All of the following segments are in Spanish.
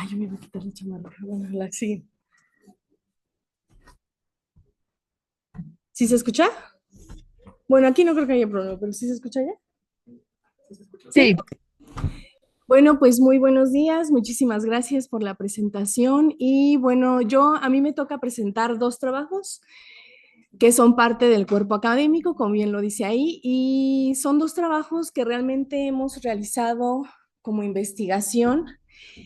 Yo me voy a quitar la chamarra. Bueno, sí. ¿Sí se escucha? Bueno, aquí no creo que haya problema, pero ¿sí se escucha ya? ¿Sí? Sí, Ok. Bueno, pues muy buenos días. Muchísimas gracias por la presentación. Y bueno, a mí me toca presentar dos trabajos que son parte del cuerpo académico, como bien lo dice ahí, y son dos trabajos que realmente hemos realizado como investigación.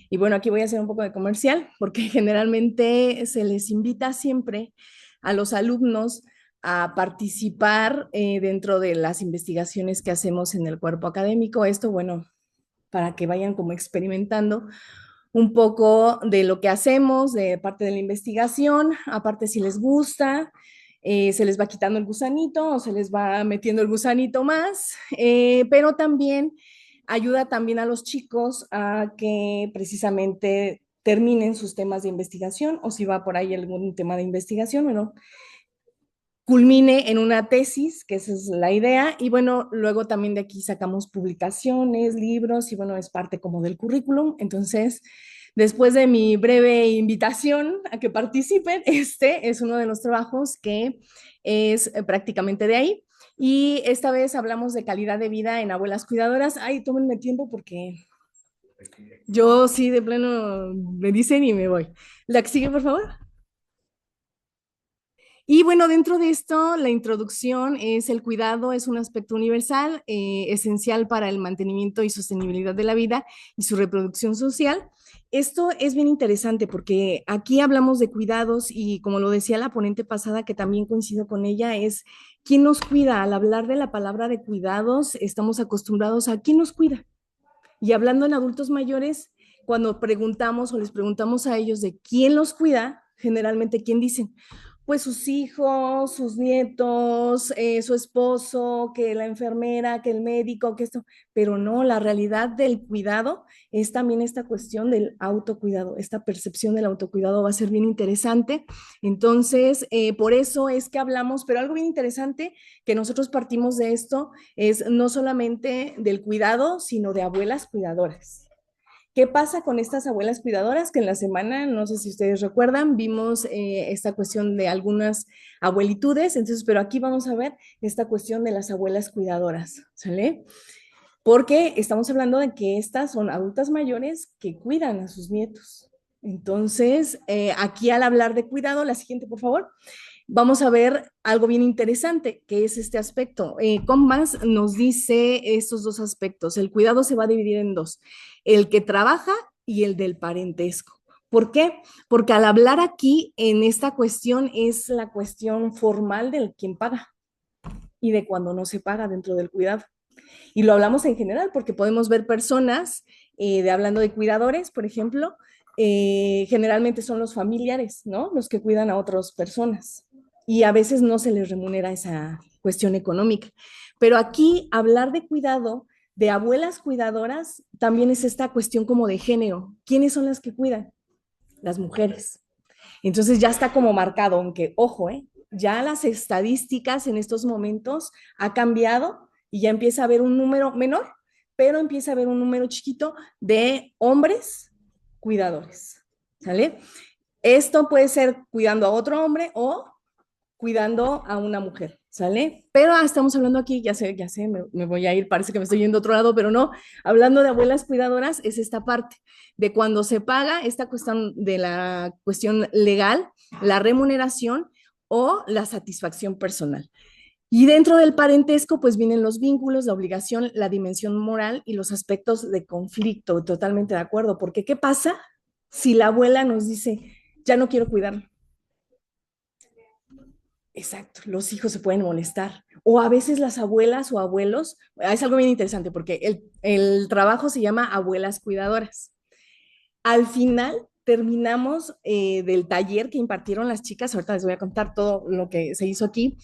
Y bueno, aquí voy a hacer un poco de comercial, porque generalmente se les invita siempre a los alumnos a participar dentro de las investigaciones que hacemos en el cuerpo académico. Esto, bueno, para que vayan como experimentando un poco de lo que hacemos, de parte de la investigación, aparte si les gusta, se les va quitando el gusanito o se les va metiendo el gusanito más, pero también ayuda también a los chicos a que precisamente terminen sus temas de investigación o si va por ahí algún tema de investigación, bueno, culmine en una tesis, que esa es la idea, y bueno, luego también de aquí sacamos publicaciones, libros, y bueno, es parte como del currículum. Entonces, después de mi breve invitación a que participen, este es uno de los trabajos que es prácticamente de ahí. Y esta vez hablamos de calidad de vida en abuelas cuidadoras. Ay, tómenme tiempo porque yo sí de pleno me dicen y me voy. La que sigue, por favor. Y bueno, dentro de esto, la introducción es el cuidado, es un aspecto universal, esencial para el mantenimiento y sostenibilidad de la vida y su reproducción social. Esto es bien interesante porque aquí hablamos de cuidados y como lo decía la ponente pasada, que también coincido con ella, es quién nos cuida. Al hablar de la palabra de cuidados, estamos acostumbrados a quién nos cuida. Y hablando en adultos mayores, cuando preguntamos o les preguntamos a ellos de quién los cuida, generalmente, ¿quién dicen? Pues sus hijos, sus nietos, su esposo, que la enfermera, que el médico, que esto, pero no, la realidad del cuidado es también esta cuestión del autocuidado, esta percepción del autocuidado va a ser bien interesante. Entonces, por eso es que hablamos, pero algo bien interesante que nosotros partimos de esto es no solamente del cuidado, sino de abuelas cuidadoras. ¿Qué pasa con estas abuelas cuidadoras? Que en la semana, no sé si ustedes recuerdan, vimos esta cuestión de algunas abuelitudes, entonces, pero aquí vamos a ver esta cuestión de las abuelas cuidadoras, ¿sale? Porque estamos hablando de que estas son adultas mayores que cuidan a sus nietos. Entonces, aquí al hablar de cuidado, la siguiente, por favor, vamos a ver algo bien interesante, que es este aspecto. Combas nos dice estos dos aspectos. El cuidado se va a dividir en dos, el que trabaja y el del parentesco. ¿Por qué? Porque al hablar aquí en esta cuestión es la cuestión formal del quien paga y de cuando no se paga dentro del cuidado. Y lo hablamos en general porque podemos ver personas, hablando de cuidadores, por ejemplo, generalmente son los familiares, ¿no? Los que cuidan a otras personas. Y a veces no se les remunera esa cuestión económica. Pero aquí hablar de cuidado, de abuelas cuidadoras, también es esta cuestión como de género. ¿Quiénes son las que cuidan? Las mujeres. Entonces ya está como marcado, aunque ojo, ya las estadísticas en estos momentos ha cambiado y ya empieza a haber un número menor, pero empieza a haber un número chiquito de hombres cuidadores, ¿sale? Esto puede ser cuidando a otro hombre o cuidando a una mujer, ¿sale? Pero estamos hablando aquí, ya sé, me voy a ir, parece que me estoy yendo a otro lado, pero no, hablando de abuelas cuidadoras, es esta parte de cuando se paga esta cuestión de la cuestión legal, la remuneración o la satisfacción personal. Y dentro del parentesco, pues vienen los vínculos, la obligación, la dimensión moral y los aspectos de conflicto. Totalmente de acuerdo, porque ¿qué pasa si la abuela nos dice, ya no quiero cuidarlo? Exacto, los hijos se pueden molestar. O a veces las abuelas o abuelos, es algo bien interesante porque el trabajo se llama abuelas cuidadoras. Al final terminamos del taller que impartieron las chicas, ahorita les voy a contar todo lo que se hizo aquí,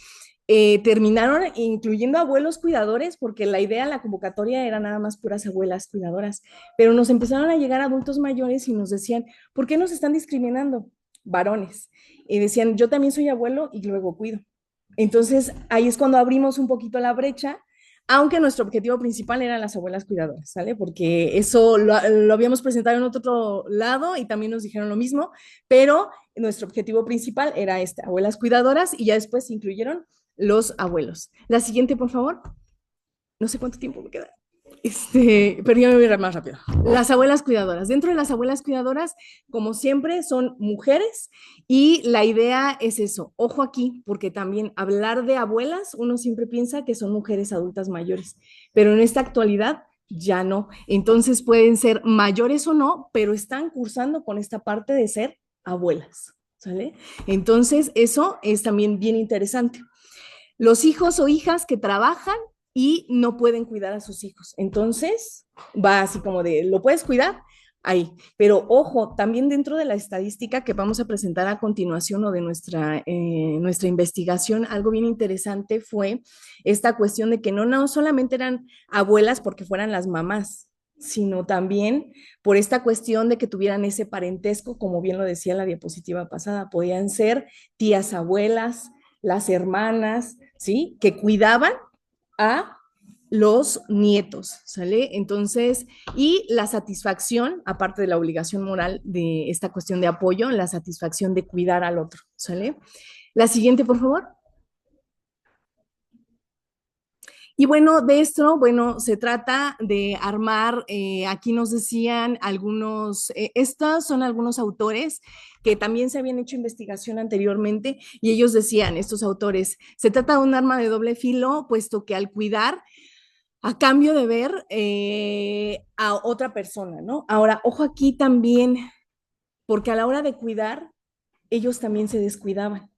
terminaron incluyendo abuelos cuidadores porque la idea, la convocatoria era nada más puras abuelas cuidadoras, pero nos empezaron a llegar adultos mayores y nos decían, ¿por qué nos están discriminando? Varones. Y decían, yo también soy abuelo y luego cuido. Entonces, ahí es cuando abrimos un poquito la brecha aunque nuestro objetivo principal eran las abuelas cuidadoras, ¿sale? Porque eso lo habíamos presentado en otro lado y también nos dijeron lo mismo, pero nuestro objetivo principal era este, abuelas cuidadoras, y ya después se incluyeron los abuelos. La siguiente, por favor. No sé cuánto tiempo me queda. Pero yo me voy a ir más rápido. Las abuelas cuidadoras. Dentro de las abuelas cuidadoras, como siempre, son mujeres, y la idea es eso. Ojo aquí, porque también hablar de abuelas, uno siempre piensa que son mujeres adultas mayores, pero en esta actualidad ya no. Entonces pueden ser mayores o no, pero están cursando con esta parte de ser abuelas, ¿sale? Entonces eso es también bien interesante. Los hijos o hijas que trabajan y no pueden cuidar a sus hijos. Entonces, va así como de, ¿lo puedes cuidar? Ahí. Pero ojo, también dentro de la estadística que vamos a presentar a continuación o de nuestra investigación, algo bien interesante fue esta cuestión de que no solamente eran abuelas porque fueran las mamás, sino también por esta cuestión de que tuvieran ese parentesco, como bien lo decía la diapositiva pasada, podían ser tías abuelas, las hermanas, ¿sí? Que cuidaban a los nietos, ¿sale? Entonces, y la satisfacción, aparte de la obligación moral de esta cuestión de apoyo, la satisfacción de cuidar al otro, ¿sale? La siguiente, por favor. Y bueno, de esto, bueno, se trata de armar, aquí nos decían algunos, estos son algunos autores que también se habían hecho investigación anteriormente, y ellos decían, estos autores, se trata de un arma de doble filo, puesto que al cuidar, a cambio de ver a otra persona, ¿no? Ahora, ojo aquí también, porque a la hora de cuidar, ellos también se descuidaban.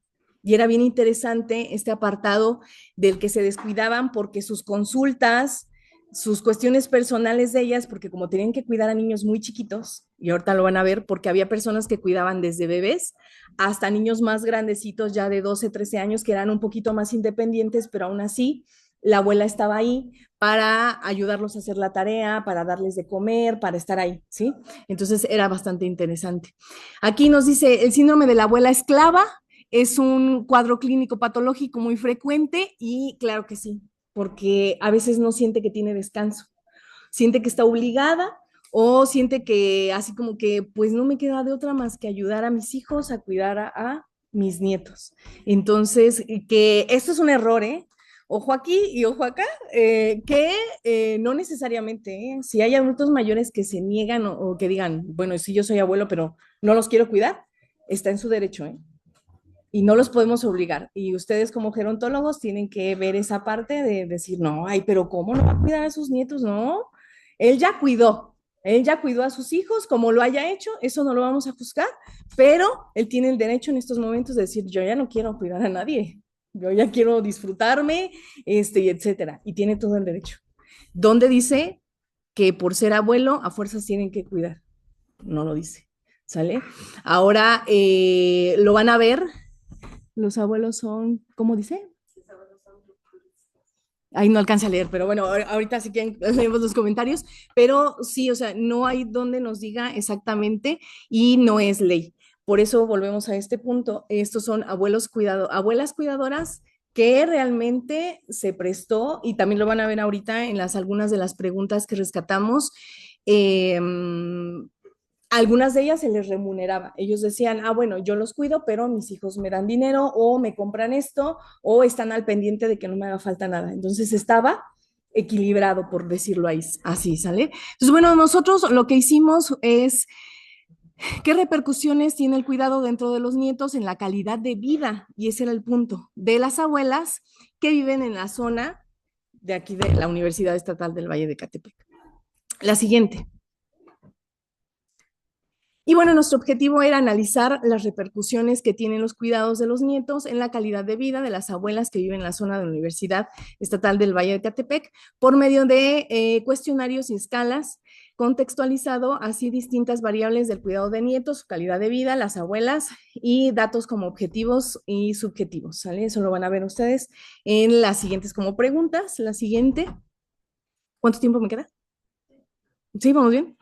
Y era bien interesante este apartado del que se descuidaban porque sus consultas, sus cuestiones personales de ellas, porque como tenían que cuidar a niños muy chiquitos, y ahorita lo van a ver, porque había personas que cuidaban desde bebés hasta niños más grandecitos, ya de 12, 13 años, que eran un poquito más independientes, pero aún así la abuela estaba ahí para ayudarlos a hacer la tarea, para darles de comer, para estar ahí, ¿sí? Entonces era bastante interesante. Aquí nos dice, el síndrome de la abuela esclava es un cuadro clínico patológico muy frecuente, y claro que sí, porque a veces no siente que tiene descanso, siente que está obligada, o siente que así como que pues no me queda de otra más que ayudar a mis hijos a cuidar a mis nietos. Entonces, que esto es un error, ¿eh? Ojo aquí y ojo acá, que no necesariamente, ¿eh? Si hay adultos mayores que se niegan o que digan, bueno, sí, yo soy abuelo, pero no los quiero cuidar, está en su derecho, ¿eh? Y no los podemos obligar. Y ustedes como gerontólogos tienen que ver esa parte de decir, no, ay, pero ¿cómo no va a cuidar a sus nietos? No, él ya cuidó a sus hijos, como lo haya hecho, eso no lo vamos a juzgar, pero él tiene el derecho en estos momentos de decir, yo ya no quiero cuidar a nadie, yo ya quiero disfrutarme, y etcétera, y tiene todo el derecho. ¿Dónde dice que por ser abuelo a fuerzas tienen que cuidar? No lo dice, ¿sale? Ahora lo van a ver. Los abuelos son, ¿cómo dice? Ahí no alcanza a leer, pero bueno, ahorita sí que leemos los comentarios, pero sí, o sea, no hay donde nos diga exactamente, y no es ley. Por eso volvemos a este punto. Estos son abuelas cuidadoras que realmente se prestó, y también lo van a ver ahorita en algunas de las preguntas que rescatamos. eh, Algunas de ellas se les remuneraba. Ellos decían, bueno, yo los cuido, pero mis hijos me dan dinero o me compran esto o están al pendiente de que no me haga falta nada. Entonces estaba equilibrado, por decirlo ahí, así, ¿sale? Entonces, bueno, nosotros lo que hicimos es, ¿qué repercusiones tiene el cuidado dentro de los nietos en la calidad de vida? Y ese era el punto de las abuelas que viven en la zona de aquí de la Universidad Estatal del Valle de Catepec. La siguiente. Y bueno, nuestro objetivo era analizar las repercusiones que tienen los cuidados de los nietos en la calidad de vida de las abuelas que viven en la zona de la Universidad Estatal del Valle de Catepec por medio de cuestionarios y escalas, contextualizado así distintas variables del cuidado de nietos, su calidad de vida, las abuelas, y datos como objetivos y subjetivos, ¿sale? Eso lo van a ver ustedes en las siguientes como preguntas. La siguiente, ¿cuánto tiempo me queda? ¿Sí, vamos bien?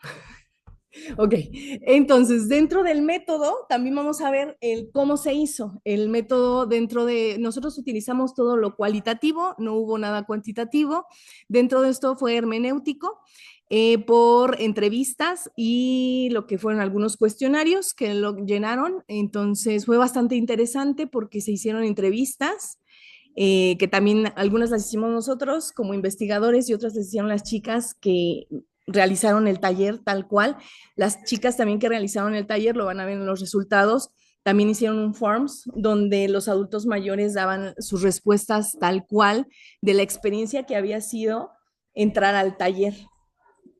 Ok, entonces dentro del método también vamos a ver el cómo se hizo. El método dentro de, nosotros utilizamos todo lo cualitativo, no hubo nada cuantitativo. Dentro de esto fue hermenéutico por entrevistas y lo que fueron algunos cuestionarios que lo llenaron. Entonces fue bastante interesante porque se hicieron entrevistas. Que también algunas las hicimos nosotros como investigadores y otras las hicieron las chicas que realizaron el taller tal cual. Las chicas también que realizaron el taller, lo van a ver en los resultados, también hicieron un forms donde los adultos mayores daban sus respuestas tal cual de la experiencia que había sido entrar al taller.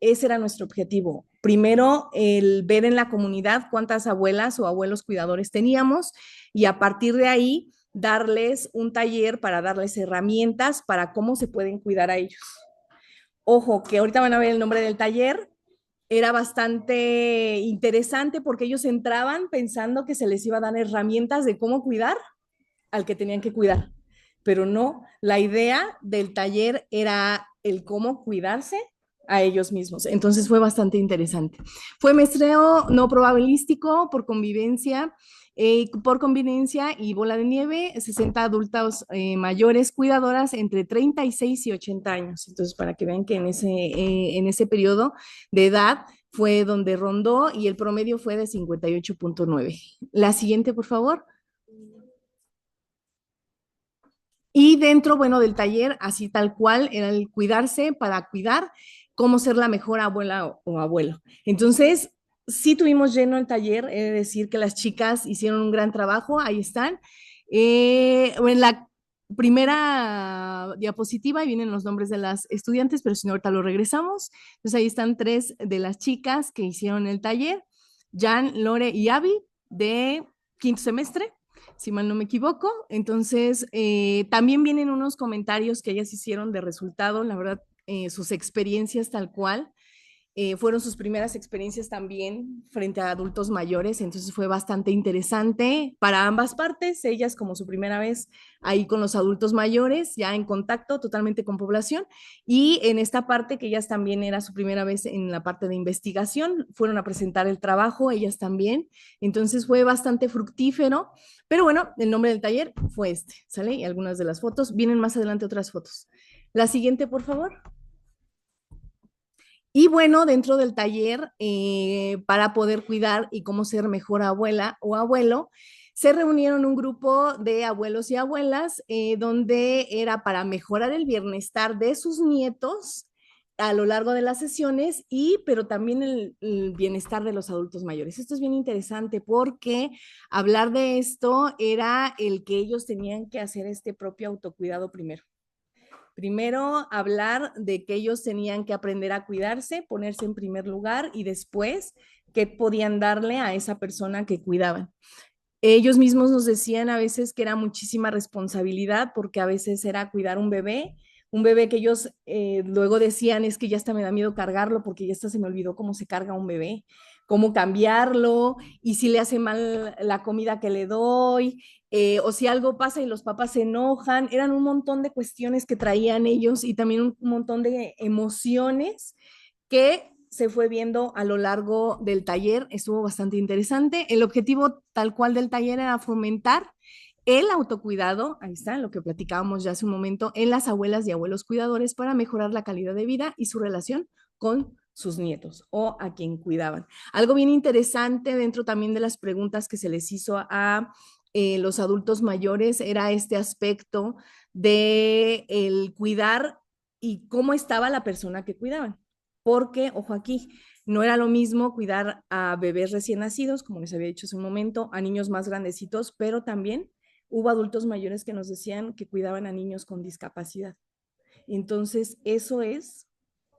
Ese era nuestro objetivo. Primero, el ver en la comunidad cuántas abuelas o abuelos cuidadores teníamos y a partir de ahí darles un taller para darles herramientas para cómo se pueden cuidar a ellos. Ojo, que ahorita van a ver el nombre del taller, era bastante interesante porque ellos entraban pensando que se les iba a dar herramientas de cómo cuidar al que tenían que cuidar, pero no, la idea del taller era el cómo cuidarse a ellos mismos. Entonces fue bastante interesante. Fue muestreo no probabilístico por convivencia y bola de nieve, 60 adultos mayores cuidadoras entre 36 y 80 años. Entonces, para que vean que en ese periodo de edad fue donde rondó y el promedio fue de 58.9. La siguiente, por favor. Y dentro, bueno, del taller, así tal cual, era el cuidarse para cuidar cómo ser la mejor abuela o abuelo. Entonces, sí tuvimos lleno el taller, he de decir que las chicas hicieron un gran trabajo, ahí están. En la primera diapositiva ahí vienen los nombres de las estudiantes, pero si no, ahorita lo regresamos. Entonces, ahí están tres de las chicas que hicieron el taller, Jan, Lore y Abby, de quinto semestre si mal no me equivoco. Entonces, también vienen unos comentarios que ellas hicieron de resultado, la verdad, sus experiencias tal cual. Fueron sus primeras experiencias también frente a adultos mayores, entonces fue bastante interesante para ambas partes, ellas como su primera vez ahí con los adultos mayores, ya en contacto totalmente con población, y en esta parte que ellas también era su primera vez en la parte de investigación, fueron a presentar el trabajo, ellas también, entonces fue bastante fructífero, pero bueno, el nombre del taller fue este, ¿sale? Y algunas de las fotos, vienen más adelante otras fotos. La siguiente, por favor. Y bueno, dentro del taller, para poder cuidar y cómo ser mejor abuela o abuelo, se reunieron un grupo de abuelos y abuelas donde era para mejorar el bienestar de sus nietos a lo largo de las sesiones y pero también el bienestar de los adultos mayores. Esto es bien interesante porque hablar de esto era el que ellos tenían que hacer este propio autocuidado primero. Primero, hablar de que ellos tenían que aprender a cuidarse, ponerse en primer lugar y después qué podían darle a esa persona que cuidaban. Ellos mismos nos decían a veces que era muchísima responsabilidad porque a veces era cuidar un bebé que ellos luego decían es que ya hasta me da miedo cargarlo porque ya hasta se me olvidó cómo se carga un bebé, cómo cambiarlo y si le hace mal la comida que le doy, o si algo pasa y los papás se enojan, eran un montón de cuestiones que traían ellos y también un montón de emociones que se fue viendo a lo largo del taller, estuvo bastante interesante. El objetivo tal cual del taller era fomentar el autocuidado, ahí está lo que platicábamos ya hace un momento, en las abuelas y abuelos cuidadores para mejorar la calidad de vida y su relación con sus nietos o a quien cuidaban. Algo bien interesante dentro también de las preguntas que se les hizo a los adultos mayores era este aspecto de el cuidar y cómo estaba la persona que cuidaban. Porque, ojo aquí, no era lo mismo cuidar a bebés recién nacidos, como les había dicho hace un momento, a niños más grandecitos, pero también hubo adultos mayores que nos decían que cuidaban a niños con discapacidad. Entonces, eso es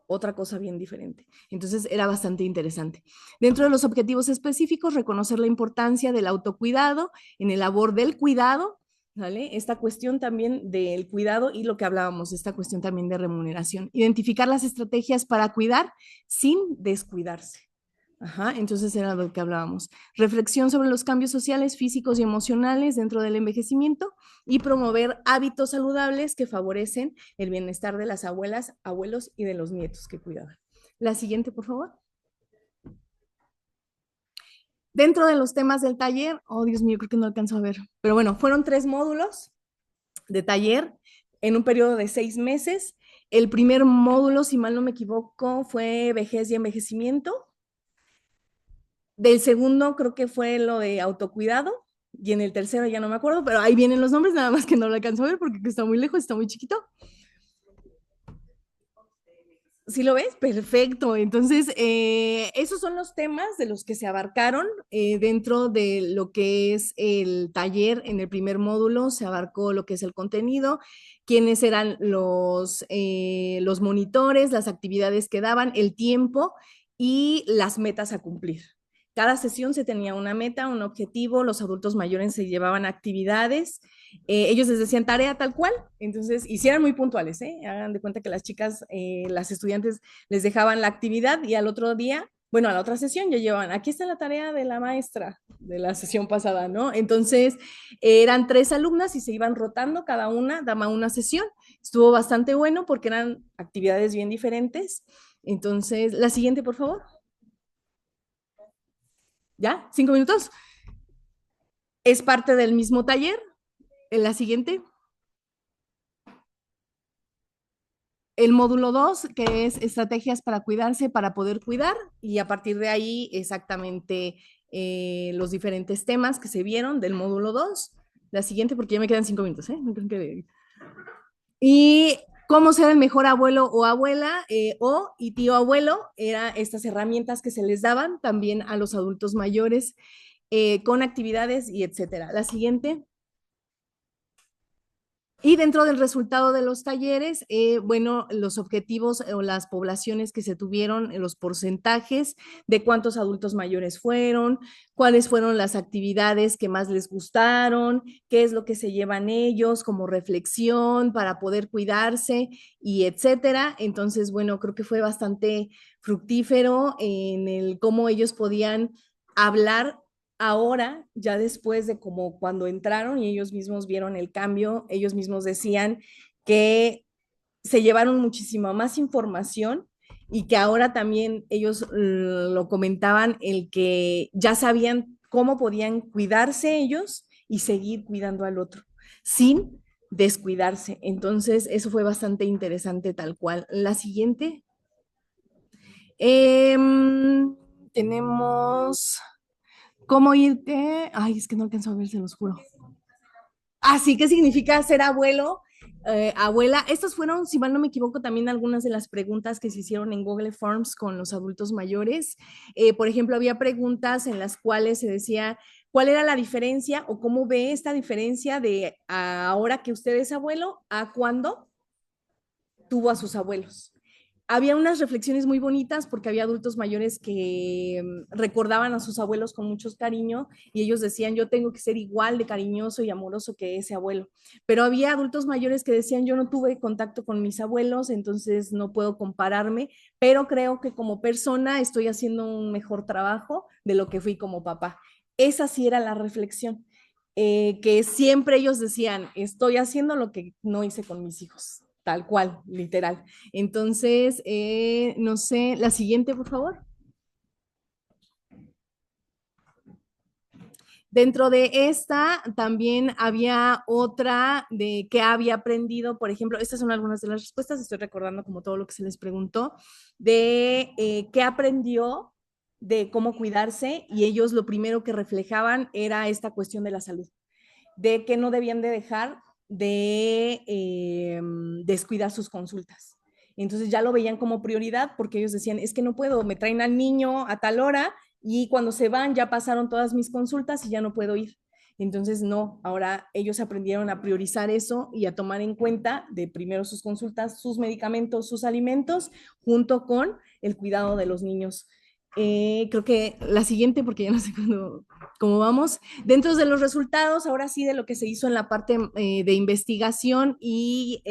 otra cosa bien diferente. Entonces, era bastante interesante. Dentro de los objetivos específicos, reconocer la importancia del autocuidado en el labor del cuidado, ¿vale? Esta cuestión también del cuidado y lo que hablábamos, esta cuestión también de remuneración. Identificar las estrategias para cuidar sin descuidarse. Ajá, entonces era lo que hablábamos. Reflexión sobre los cambios sociales, físicos y emocionales dentro del envejecimiento y promover hábitos saludables que favorecen el bienestar de las abuelas, abuelos y de los nietos que cuidaban. La siguiente, por favor. Dentro de los temas del taller, oh Dios mío, creo que no alcanzo a ver, pero bueno, fueron 3 módulos de taller en un periodo de 6 meses. El primer módulo, si mal no me equivoco, fue vejez y envejecimiento. Del segundo creo que fue lo de autocuidado y en el tercero ya no me acuerdo, pero ahí vienen los nombres, nada más que no lo alcanzo a ver porque está muy lejos, está muy chiquito. ¿Sí lo ves? Perfecto. Entonces, esos son los temas de los que se abarcaron dentro de lo que es el taller. En el primer módulo se abarcó lo que es el contenido, quiénes eran los monitores, las actividades que daban, el tiempo y las metas a cumplir. Cada sesión se tenía una meta, un objetivo, los adultos mayores se llevaban actividades, ellos les decían tarea tal cual, entonces hicieran muy puntuales, ¿eh? Hagan de cuenta que las chicas, las estudiantes les dejaban la actividad y al otro día, bueno, a la otra sesión ya llevaban, aquí está la tarea de la maestra de la sesión pasada, ¿no? Entonces eran 3 alumnas y se iban rotando, cada una daba una sesión. Estuvo bastante bueno porque eran actividades bien diferentes. Entonces, la siguiente, por favor. ¿Ya? 5 minutos. Es parte del mismo taller. En la siguiente. El módulo 2 que es estrategias para cuidarse, para poder cuidar, y a partir de ahí exactamente los diferentes temas que se vieron del módulo 2. La siguiente, porque ya me quedan 5 minutos, ¿eh? No creo que... Y cómo ser el mejor abuelo o abuela y tío abuelo, eran estas herramientas que se les daban también a los adultos mayores con actividades y etcétera. La siguiente. Y dentro del resultado de los talleres, bueno, los objetivos o las poblaciones que se tuvieron, los porcentajes de cuántos adultos mayores fueron, cuáles fueron las actividades que más les gustaron, qué es lo que se llevan ellos como reflexión para poder cuidarse y etcétera. Entonces, bueno, creo que fue bastante fructífero en el cómo ellos podían hablar ahora, ya después de como cuando entraron y ellos mismos vieron el cambio, ellos mismos decían que se llevaron muchísima más información y que ahora también ellos lo comentaban, el que ya sabían cómo podían cuidarse ellos y seguir cuidando al otro sin descuidarse. Entonces, eso fue bastante interesante tal cual. La siguiente. Eh, tenemos cómo irte. Ay, es que no alcanzo a ver, se los juro. Así que significa ser abuelo, abuela. Estas fueron, si mal no me equivoco, también algunas de las preguntas que se hicieron en Google Forms con los adultos mayores. Por ejemplo, había preguntas en las cuales se decía cuál era la diferencia o cómo ve esta diferencia de ahora que usted es abuelo a cuando tuvo a sus abuelos. Había unas reflexiones muy bonitas porque había adultos mayores que recordaban a sus abuelos con mucho cariño y ellos decían, yo tengo que ser igual de cariñoso y amoroso que ese abuelo. Pero había adultos mayores que decían, yo no tuve contacto con mis abuelos, entonces no puedo compararme, pero creo que como persona estoy haciendo un mejor trabajo de lo que fui como papá. Esa sí era la reflexión, que siempre ellos decían, estoy haciendo lo que no hice con mis hijos, tal cual, literal. Entonces, no sé, la siguiente, por favor. Dentro de esta también había otra de qué había aprendido, por ejemplo, estas son algunas de las respuestas, estoy recordando como todo lo que se les preguntó, de qué aprendió de cómo cuidarse y ellos lo primero que reflejaban era esta cuestión de la salud, de que no debían de dejar de descuidar sus consultas. Entonces ya lo veían como prioridad porque ellos decían, es que no puedo, me traen al niño a tal hora y cuando se van ya pasaron todas mis consultas y ya no puedo ir. Entonces, no, ahora ellos aprendieron a priorizar eso y a tomar en cuenta de primero sus consultas, sus medicamentos, sus alimentos, junto con el cuidado de los niños. Creo que la siguiente, porque ya no sé cómo vamos. Dentro de los resultados, ahora sí, de lo que se hizo en la parte de investigación y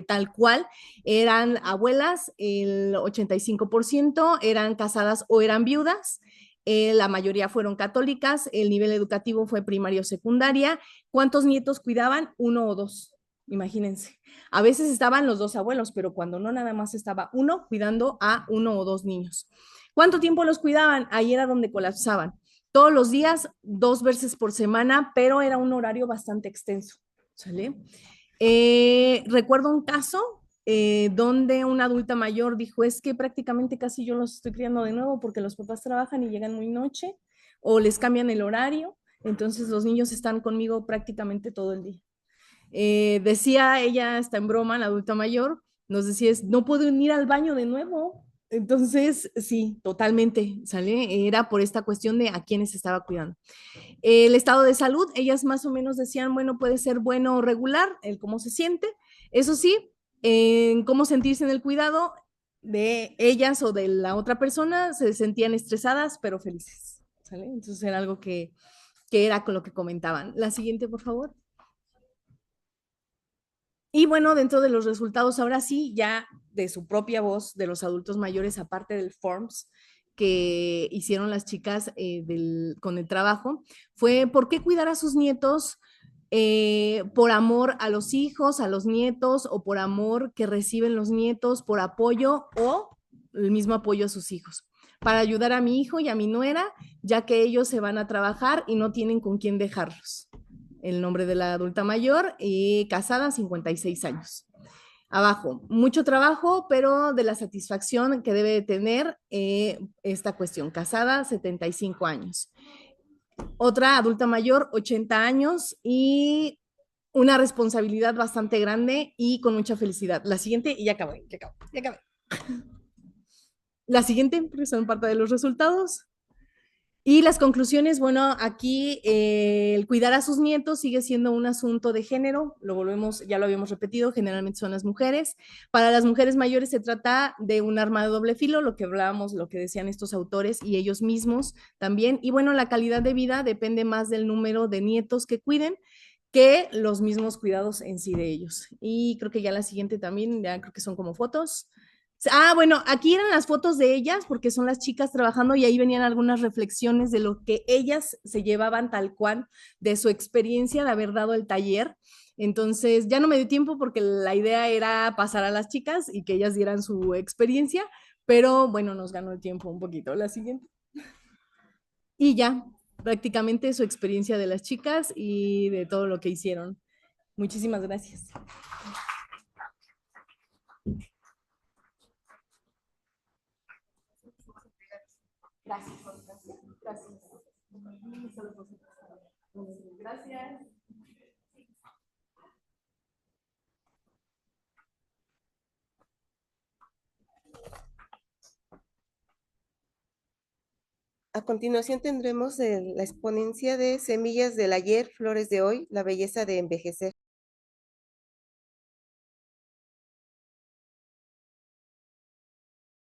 tal cual, eran abuelas, el 85% eran casadas o eran viudas. La mayoría fueron católicas, el nivel educativo fue primaria o secundaria. ¿Cuántos nietos cuidaban? Uno o dos, imagínense. A veces estaban los dos abuelos, pero cuando no, nada más estaba uno cuidando a uno o dos niños. ¿Cuánto tiempo los cuidaban? Ahí era donde colapsaban. todos los días, 2 veces por semana, pero era un horario bastante extenso, ¿sale? Recuerdo un caso donde una adulta mayor dijo, es que prácticamente casi yo los estoy criando de nuevo porque los papás trabajan y llegan muy noche o les cambian el horario, entonces los niños están conmigo prácticamente todo el día. Decía ella, está en broma, la adulta mayor, nos decía, no puedo ir al baño de nuevo. Entonces, sí, totalmente, ¿sale? Era por esta cuestión de a quiénes estaba cuidando. El estado de salud, ellas más o menos decían, bueno, puede ser bueno o regular, el cómo se siente. Eso sí, en cómo sentirse en el cuidado de ellas o de la otra persona, se sentían estresadas, pero felices, ¿sale? Entonces era algo que era con lo que comentaban. La siguiente, por favor. Y bueno, dentro de los resultados, ahora sí, ya de su propia voz, de los adultos mayores, aparte del FORMS que hicieron las chicas con el trabajo, fue por qué cuidar a sus nietos por amor a los hijos, a los nietos, o por amor que reciben los nietos, por apoyo o el mismo apoyo a sus hijos. Para ayudar a mi hijo y a mi nuera, ya que ellos se van a trabajar y no tienen con quién dejarlos. El nombre de la adulta mayor, casada, 56 años. Abajo, mucho trabajo, pero de la satisfacción que debe de tener esta cuestión. Casada, 75 años. Otra adulta mayor, 80 años y una responsabilidad bastante grande y con mucha felicidad. La siguiente, y ya acabé, ya acabé, ya acabé. La siguiente, porque son parte de los resultados. Y las conclusiones, bueno, aquí el cuidar a sus nietos sigue siendo un asunto de género, lo volvemos, ya lo habíamos repetido, generalmente son las mujeres. Para las mujeres mayores se trata de un arma de doble filo, lo que hablábamos, lo que decían estos autores y ellos mismos también. Y bueno, la calidad de vida depende más del número de nietos que cuiden que los mismos cuidados en sí de ellos. Y creo que ya la siguiente también, ya creo que son como fotos. Ah, bueno, aquí eran las fotos de ellas porque son las chicas trabajando y ahí venían algunas reflexiones de lo que ellas se llevaban tal cual de su experiencia de haber dado el taller. Entonces, ya no me dio tiempo porque la idea era pasar a las chicas y que ellas dieran su experiencia, pero bueno, nos ganó el tiempo un poquito. La siguiente. Y ya, prácticamente su experiencia de las chicas y de todo lo que hicieron. Muchísimas gracias. Gracias. Gracias. Gracias. A continuación tendremos la exponencia de Semillas del ayer, flores de hoy, la belleza de envejecer.